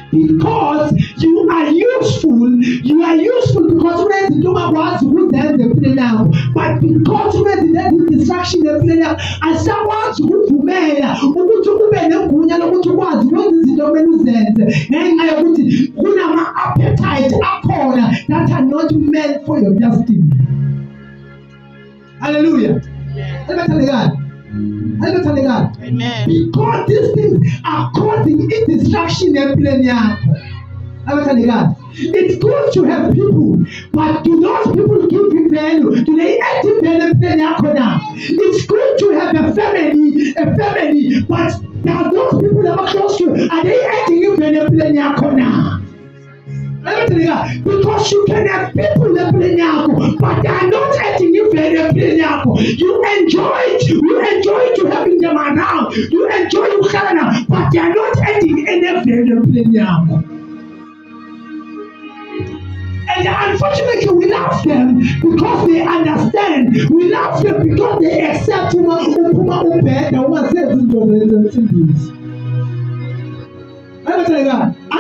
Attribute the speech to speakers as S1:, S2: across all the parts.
S1: Because you are useful because when you don't want to then the play now. But because when the distraction the play now, and someone to who may who to be no kunya no to was when the domain sends. Then I would who have appetite upon that are not meant for your destiny. Hallelujah. Let me tell you God. Amen. Because these things are causing a distraction and play. It's good to have people, but do those people give you value? Do they actually value? It's good to have a family, but now those people that are close to you, are they actually value? Let me tell you, because you can have people that play now, but they are not acting you play now. You enjoy to having them around. You enjoy you can, but they are not acting any play now. And unfortunately, we love them because they understand. We love them because they accept and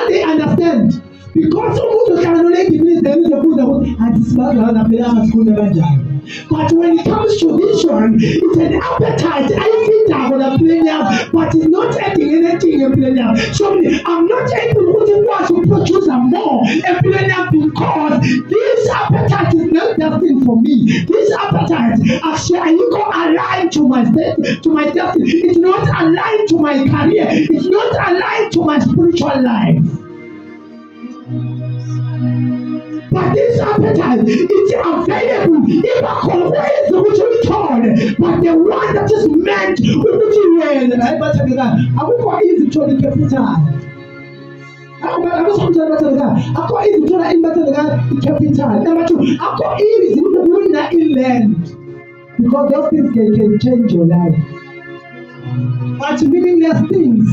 S1: they understand. Because almost can only give me the and smart and school never die. But when it comes to this one, it's an appetite. I think I'm gonna play now, but it's not adding anything in play now. So I'm not able to produce more and play now because this appetite is not destined for me. This appetite actually I need to align to my destiny. It's not aligned to my career. It's not aligned to my spiritual life. But this appetite is available if I convey the which we told, but the one that is meant which you will. I will call easy to the capital. I was on the I call easy to the capital. Number two, I call easy to the inland because those things can change your life. But meaningless things